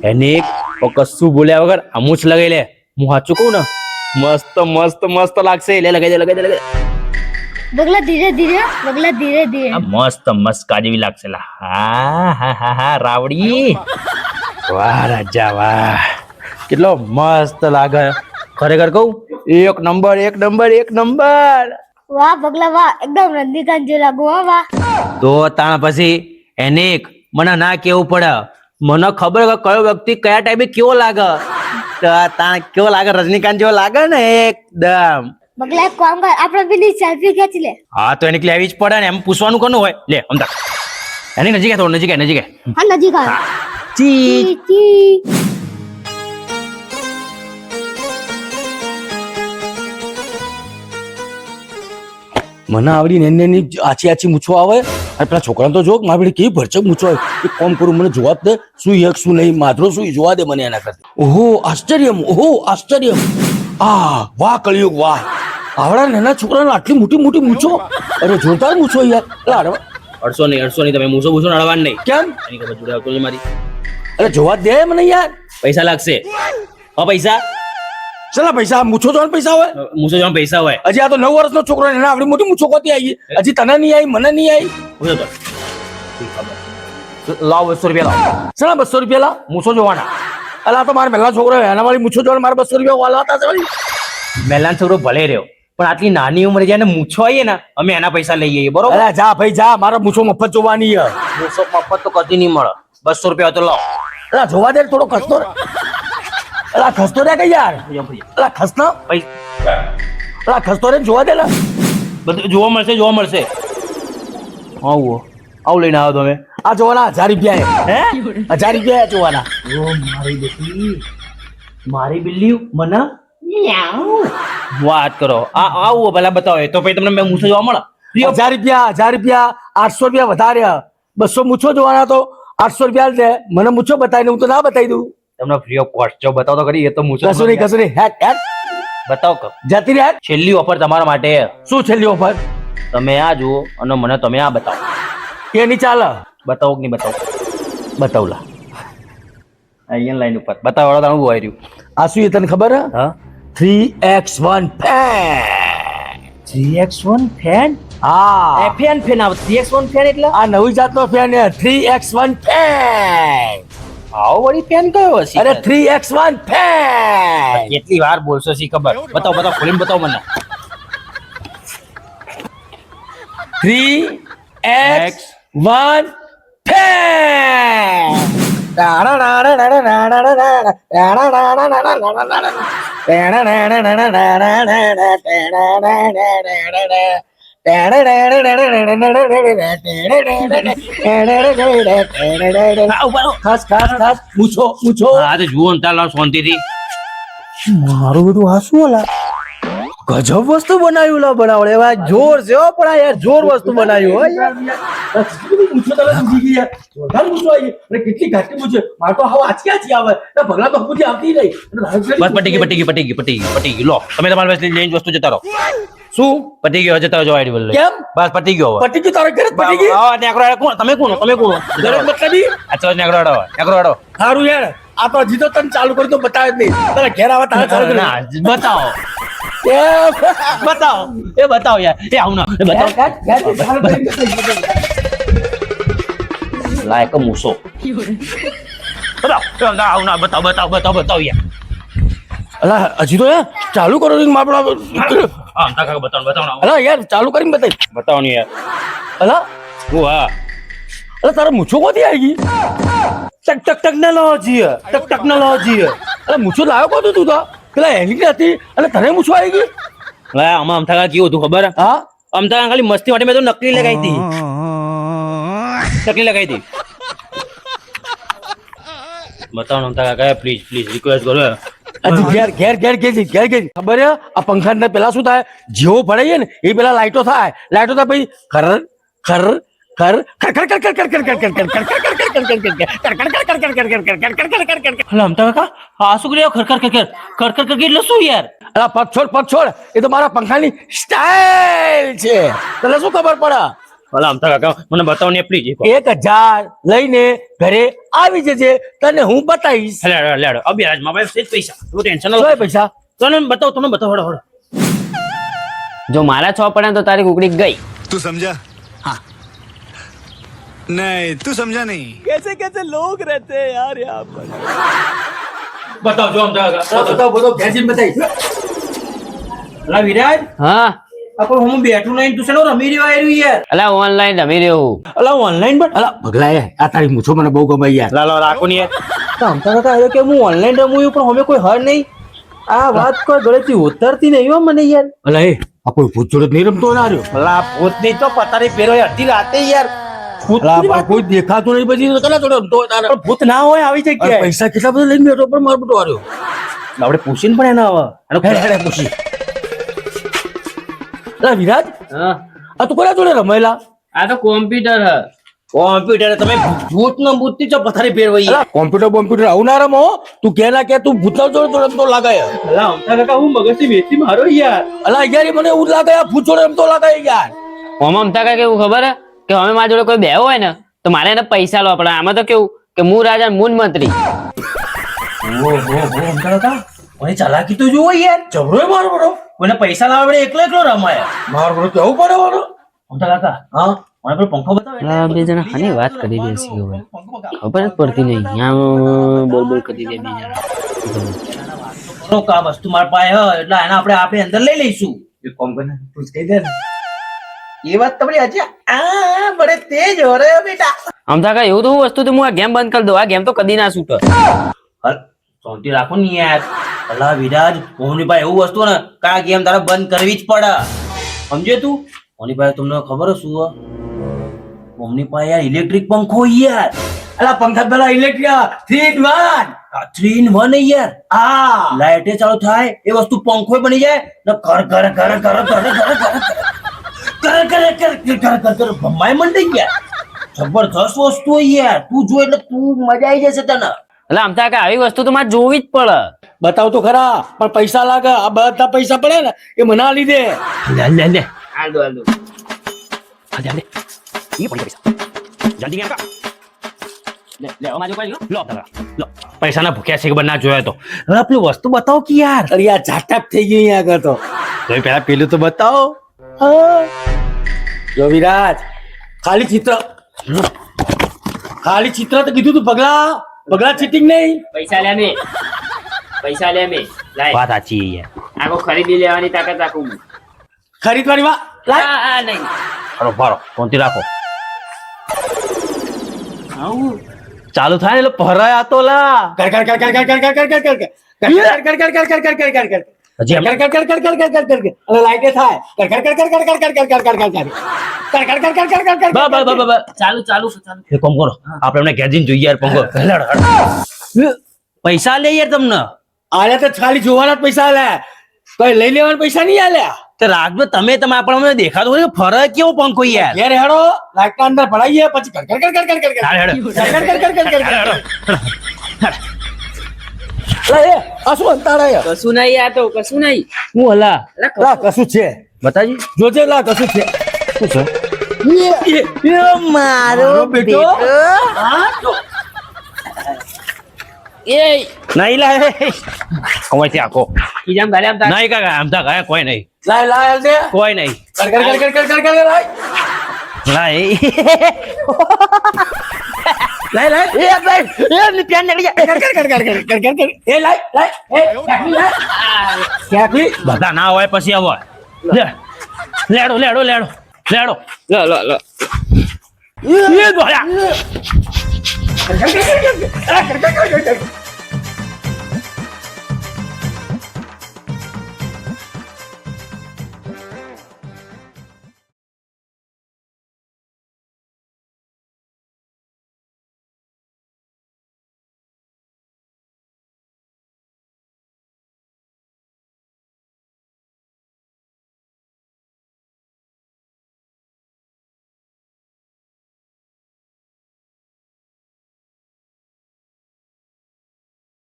એને કશું બોલ્યા વગર આમુચ લગાઈ લે. હું સાચું કહું ને, મસ્ત મસ્ત મસ્ત લાગશે. લે લગાઈ દે લગાઈ દે લગાઈ દે. બગલા ધીરે ધીરે, બગલા ધીરે ધીરે. આ મસ્ત મસ્કા જેવી લાગશે. લા હા હા હા હા રાવડી. વાહ રાજા વાહ, કેટલો મસ્ત લાગે. ખરેખર કહું, એક નંબર એક નંબર એક નંબર. વાહ બગલા વાહ, એકદમ રજનીકાંત જેવું લાગુ. હો વાહ. તો તાણ પછી એને મને ના કેવું પડે. મને ખબર કે કયો વ્યક્તિ કયા ટાઈમે કેવો લાગે. તો તાણ કેવો લાગે? રજનીકાંત જેવો લાગે ને એકદમ. બગલા એક કામ કર, આપણે પેલી સેલ્ફી ખેંચી લે. હા તો એને લેવી જ પડે ને, એમ પૂછવાનું કોનું હોય? લે અમદા એની નજીક થોડું નજીક નજીક. હા નજીક આવ. ચી ચી ચી. મને આવડી નેની નેની આછી આછી મૂછો આવે અને પેલા છોકરાને તો જો મારી બેટી કેવી ભરચક મૂછો આવે. એક કામ કરું, મને જોવા જ દે શું એક શું નહીં, માધરો શું જોવા દે મને એના કરતા. ઓહો આશ્ચર્યમ, ઓહો આશ્ચર્યમ. વાહ કળિયુગ વાહ. આવડા નાના છોકરાને આટલી મોટી મોટી મૂછો, અરે જોરદાર મૂછો યાર. અડસો નહીં તમે મૂછો મૂછો નડવાનું નહીં. કેમ? એની ખબર જોડે આવતો નહીં મારી. અરે જોવા જ દે મને યાર. પૈસા લાગશે. પૈસા ચલા પૈસા મૂછો જોવાનું પૈસા હોય. મૂછો જવા પૈસા હોય. હજી આ તો 9 વર્ષનો છોકરો એને આવડી મોટી મૂછો કોતી આવી. હજી તને નહીં આવી, મને નહીં આવી. પૂછો તો. લાવ 200 રૂપિયા લાવ. ચલા 200 રૂપિયા લા. મૂછો જોવાના. અલા તો મારે પહેલા છોકરો એના વાળી મૂછો જોવાનું મારે 200 રૂપિયા વાલા હતા છે. મેલાન છોકરો ભલે રહ્યો, પણ આટલી નાની ઉંમરે જ્યારે મૂછો આવીએ ને, અમે એના પૈસા લઈ જઈએ. બરોબર? અરે જા ભાઈ જા, મારા મૂછો મફત જોવાની છે. મૂછો મફત તો કદી નહીં મળે. 200 રૂપિયા તો લાવ. અલા જોવા દે થોડો ખસતો. અલા ખસતો રે કે યાર. અલા ખસનો. અલા ખસતો રે જોવા દે લા. બધું જોવા મળશે જોવા મળશે. આવું લઈને આવ્યો તમે. આ જોવાના 1000 રૂપિયા હે? 1000 રૂપિયા જોવાના. મારી બેટી, મારી બિલ્લી મને વાત કરો. આવું ભલા બતાવો તો પછી તમને મૂછો જોવા મળે. 1000 રૂપિયા, 800 રૂપિયા વધારે. 200 મૂછો જોવાના તો 800 રૂપિયા દે. મને મૂછો બતાવીને હું તો ના બતાવી દઉં. તમને ફ્રી ઓફ કોસ્ટ જો બતાવો તો ખરી. એ તો મૂછો કશું નહીં હેક હેક બતાવો કે જતી રે. છેલ્લી ઓફર તમારા માટે. શું છેલ્લી ઓફર? તમે આ જુઓ અને મને તમે આ બતાવો. એ નહીં ચાલે. બતાવો કે નહીં બતાવો? બતાવલા અહીંયા લાઈન ઉપર બતાવો. હું આવી રહ્યું. આ શું એ તને ખબર હે? હા 3x1 ફેન. 3x1 fan. હા ફેન આવે. 3x1 ફેન એટલે આ નવી જાતનો ફેન છે. 3x1 fan. આવો વળી ફેન કયો હશે? અરે 3x1 ફેન. કેટલી વાર બોલશો સી ખબર? બતાવો બતાવો, ખોલીને બતાવો મને. 3x1 fan. ખાસ ખાસ ખાસ પૂછો પૂછો. હા તો જુઓ ને તાર શાંતિથી. મારું બધું આ શું અલા? ગજબ વસ્તુ બનાવ્યું લા બનાવડે. એવા જોર છે હો, પણ આ યાર જોર વસ્તુ બનાવ્યું હો યાર. પૂછો તને સમજી ગઈ યાર. જોરદાર પૂછો આવી. અને કેટલી ઘાટી પૂછે. માર તો હવે આચી આચી આવે. તો ભગલા તો પૂછી આવતી નહીં. બસ પટી ગઈ. લો તમે તમારી પાસે લઈને વસ્તુ જતા રહો. શું પટી ગયો, જતા રહો આઈડી બોલ. કેમ? બસ પટી ગયો હવે. પટી ગયું તારે ઘરે પટી ગઈ. હા નેકરો કોણ? તમે કોણ? ઘરે મતલબી આ ચલો નેકરો આડો. સારું યાર. આ તો હજી તો તને ચાલુ કરી તો બતાવે જ નહીં. તારે ઘેર આવે તારે ચાલુ કરી. ના બતાવો. કેમ? બતાવો યાર. એ આવું ના બતાવો. લાયક મૂસો બતાવો. આવું ના બતાવો યાર. અલા હજી તો યાર ચાલુ કરો છો માપડા. આમ તા કાકા બતાવો. અલા યાર ચાલુ કરીને બતાવી. બતાવો ને યાર. અલા હા અલા તારે મૂછો કોથી આવી ગઈ? ટેકનોલોજી અલા મૂછો લાવ્યો કોતો તું તો? પેલા એની હતી અને તને મૂછો આવી ગઈ? આમાં અમથા કેવું હતું ખબર? હા અમથા ખાલી મસ્તી માટે મેં તો નકલી લગાવી હતી. બતાવો અમથા કાકા પ્લીઝ રિક્વેસ્ટ કરો. હજી ઘેર ગઈ ખબર હે? આ પંખા ને પેલા શું થાય? જેવો ભરાઈએ ને એ પેલા લાઈટો થાય પછી ખર ખર ખર ખર ખર ખર ખર ખર ખર ખર ખર એટલે શું યાર? અલા પગ છોડ એ તો મારા પંખાની સ્ટાઇલ છે. તને શું ખબર પડે? ભલા અમતા કાકા મને બતાવો ને પ્લીઝ 1000 લઈને ઘરે આવી જજે, તને હું બતાવીશ. લેડો લેડો અભી આજ મારા પાસે પૈસા તું ટેન્શન શું લો હોય પૈસા? તને બતાવો હળો હળો જો મારા 6 પડે તો તારી કુકડી ગઈ. तू समझा हाँ नहीं तू समझा नहीं બતાવો જો અમતા કાકા બતાવ બધો ખેંચીને બતાવીશ. અલા વિરાજ હા આપણે હું બેઠું નહીં તું શેનો રમી રહ્યો આયરું યાર અલા ઓનલાઈન રમી રહ્યો હું. અલા ઓનલાઈન પણ અલા પગલા આ તારી મૂછો મને બહુ ગમે યાર. લાલો રાખો ને યાર અમતા કાકા આયો કે હું ઓનલાઈન રમું છું પણ હવે કોઈ હર નહીં આ વાત કોઈ ગળેથી ઉતરતી નહીં હો મને યાર અલા આ કોઈ ભૂત જોડે નહીં રમતો ના રહ્યો. અલા ભૂતની તો પતારી ફેરો અડધી રાતે યાર અલા પણ કોઈ દેખાતું નહીં પછી તો કના જોડે રમતો હોય તારે? પણ ભૂત ના હોય આવી અરે જગ્યાએ પૈસા કેટલા બધા લઈને બેઠો પણ મારો બધો હાર્યો. આપણે પૂછીને પણ એના હવે હેડ હેડ પૂછી. અલા વિરાજ હા આ તું કોના જોડે રમેલા? આ તો કોમ્પ્યુટર હ. કોમ્પ્યુટર તમે ભૂત નો ભૂત ની તો પથારી ફેરવાઈ અલા કોમ્પ્યુટર આવું ના રમો. તું કે ના કે તું ભૂતના જોડે તો રમતો લાગે. અલા અમતા કાકા હું મગજથી બેસી મારો યાર અલા યાર એ મને એવું જ લાગે આ ભૂત જોડે રમતો લાગે યાર. ઓમાં અમતા કાકા કેવું ખબર હે કે હવે મારા જોડે કોઈ બેહો હોય ને તો મારે એને પૈસા લેવા પડે. આમાં તો કેવું કે હું રાજા મૂન મંત્રી. અમતા કાકા ઓય ચાલાકી તો જુઓ યાર જબરો મારો બરો. કોઈને પૈસા લાવવા પડે એકલો એકલો રમાય મારો બરો કેવું પડે મારો. અમતા કાકા હા મને પર પંખો બતાવો આ બે જણા હાની વાત કરી રહ્યા છે હવે ખબર જ પડતી નહીં. અહીંયા બોલ બોલ કરી રહ્યા બે જણા. નો કા વસ્તુ મારા પાસે હ એટલે આને આપણે અંદર લઈ લઈશું એક કામ કરીને પૂછ કહી દે ને એ વાત તમારી આજે આ બડે તેજ હો રે બેટા અમતા કાકા એવું તો હું વસ્તુ તો હું આ ગેમ બંધ કરી દઉં. આ ગેમ તો કદી ના છૂટે. હલ શાંતિ રાખો ને યાર અલા વિરાજ મોહની ભાઈ એવું વસ્તુ ને કા ગેમ તારે બંધ કરવી જ પડે સમજે તું મોહની ભાઈ તમને ખબર શું મોહની ભાઈ યાર ઇલેક્ટ્રિક પંખો યાર અલા પંખા પેલા ઇલેક્ટ્રિક 3 in 1. 3 in 1 યાર હા લાઈટે ચાલુ થાય એ વસ્તુ પંખો બની જાય ને કર કર કર કર કર કર ભમાય મંડી ગયા જબરજસ્ત વસ્તુ યાર તું જો એટલે તું મજા આવી જશે તને એટલે અમતા કાકા આવી વસ્તુ તો મારે જોવી જ પડે. બતાવ તો ખરા પણ પૈસા લાગે. આ બધા પૈસા પડે ને એ મને આ લીધે. લે લે લે હાલ દો હાલે હાલે એ પડી પૈસા જલ્દી આકા લે અમાજો કોઈ લો લો પૈસાના ભૂખ્યા છે કે ના જોયા તો હવે પેલી વસ્તુ બતાવો કે યાર અરે આ ઝાટક થઈ ગઈ અહીંયા આગળ તો. તો પેલા પેલું તો બતાવો જો વિરાજ ખાલી ચિત્ર તો કીધું તું પગલા ચીટિંગ નહીં. પૈસા લે મે પૈસા લે મે લાય વાત સાચી યાર આખો ખરીદી લેવાની તાકાત રાખું હું. ખરીદવાની વાત લાય. આ નહીં હારો ભારો શાંતિ રાખો આવું ચાલુ થાય ને એટલે ભરાય આ તો લા કર કર કર કર કર કર કર કર કર કર કર હજી એમ અને લાઈટે થાય કર કર કર કર કર કર કર કર કર કર કર કર કર કર કર કર કર ચાલુ ચાલુ ચાલુ એ કામ કરો આપણે એમને ગેજીન જોઈએ યાર પંગો પૈસા લે યાર તમને આલ્યા તો ખાલી જોવાના જ પૈસા આલ્યા કઈ લઈ લેવાના પૈસા નહીં આલ્યા. તે રાજમાં તમે આપણને દેખાતો હોય કે ફરક કેવો પંખો યાર ઘેર હેડો લાઈટના અંદર ભરાઈએ પછી કર કર કર કર કર કર કર હાલ હેડો. કર કર કર કર કર કર લા એ આ શું અંતાડા કશું નહીં આ તો કશું નહીં. હું હલા લા કશું છે બતાજી જોજે લા કશું છે. શું છે મારો બેટો એ નહીં લા કમાઈથી આખો બીજામ ગાલે આમ નહીં કાકા આમ તા ગયા કોઈ નહીં લાય લાય દે કોઈ નહીં કર કર કર કર કર કર લાય લાય લાય એ પ્યાન નીકળી જાય કર કર કર કર કર કર કર કર એ લાય લાય એ ક્યાંથી લાય ક્યાંથી બધા ના હોય પછી આવો લે લેડો લેડો લેડો લેડો લો લો લો એ ગોળા કર કર કર કર કર કર કર કર